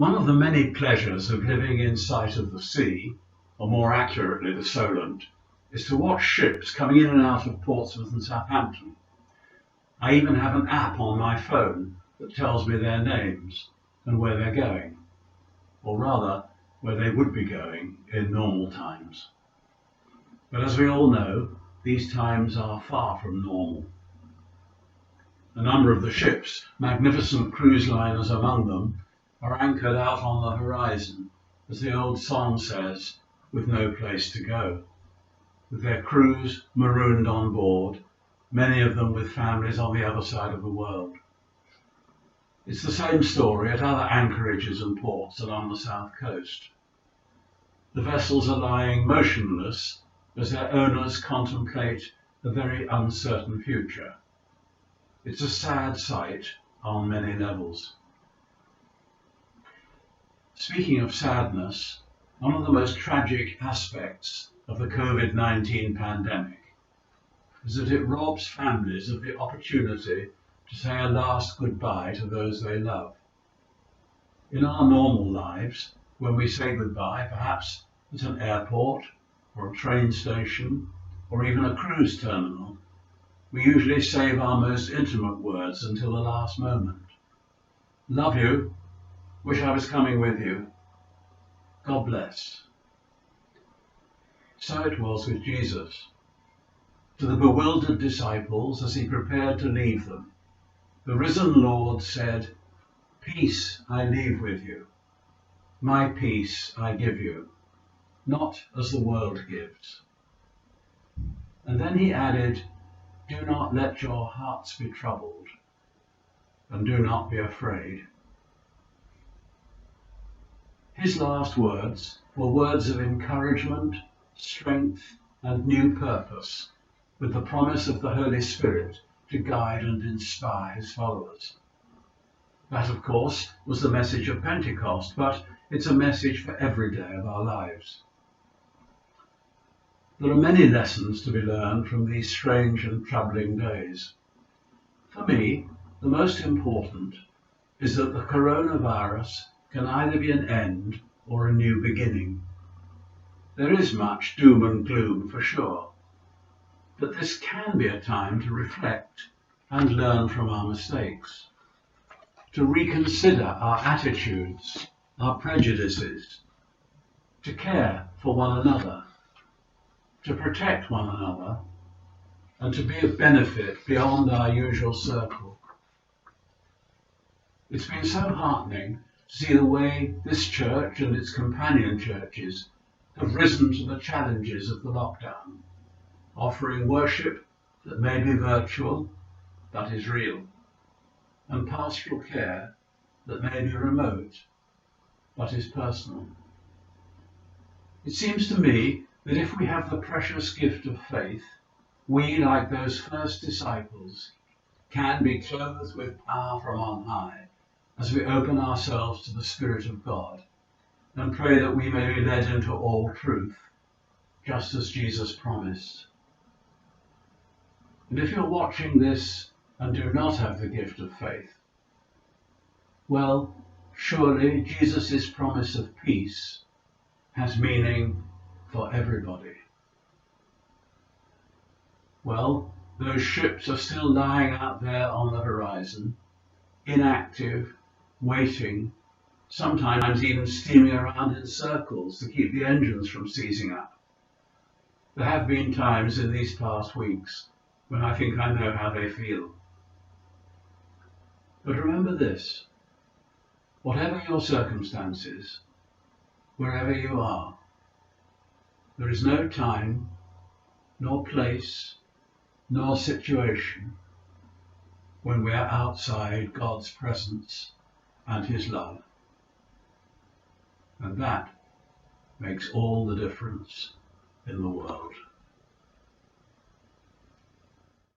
One of the many pleasures of living in sight of the sea, or more accurately the Solent, is to watch ships coming in and out of Portsmouth and Southampton. I even have an app on my phone that tells me their names and where they're going, or rather, where they would be going in normal times. But as we all know, these times are far from normal. A number of the ships, magnificent cruise liners among them, are anchored out on the horizon, as the old song says, with no place to go, with their crews marooned on board, many of them with families on the other side of the world. It's the same story at other anchorages and ports along the south coast. The vessels are lying motionless as their owners contemplate a very uncertain future. It's a sad sight on many levels. Speaking of sadness, one of the most tragic aspects of the COVID-19 pandemic is that it robs families of the opportunity to say a last goodbye to those they love. In our normal lives, when we say goodbye, perhaps at an airport or a train station or even a cruise terminal, we usually save our most intimate words until the last moment. Love you. Wish I was coming with you. God bless. So it was with Jesus. To the bewildered disciples as he prepared to leave them, the risen Lord said, "Peace I leave with you. My peace I give you, not as the world gives." And then he added, "Do not let your hearts be troubled, and do not be afraid." His last words were words of encouragement, strength, and new purpose, with the promise of the Holy Spirit to guide and inspire his followers. That, of course, was the message of Pentecost, but it's a message for every day of our lives. There are many lessons to be learned from these strange and troubling days. For me, the most important is that the coronavirus can either be an end or a new beginning. There is much doom and gloom for sure, but this can be a time to reflect and learn from our mistakes, to reconsider our attitudes, our prejudices, to care for one another, to protect one another, and to be of benefit beyond our usual circle. It's been so heartening to see the way this church and its companion churches have risen to the challenges of the lockdown, offering worship that may be virtual but is real, and pastoral care that may be remote but is personal. It seems to me that if we have the precious gift of faith, we, like those first disciples, can be clothed with power from on high as we open ourselves to the Spirit of God and pray that we may be led into all truth, just as Jesus promised. And if you're watching this and do not have the gift of faith, well, surely Jesus' promise of peace has meaning for everybody. Well, those ships are still lying out there on the horizon, inactive, waiting, sometimes even steaming around in circles to keep the engines from seizing up. There have been times in these past weeks when I think I know how they feel. But remember this, whatever your circumstances, wherever you are, there is no time, nor place, nor situation when we are outside God's presence and his love. And that makes all the difference in the world.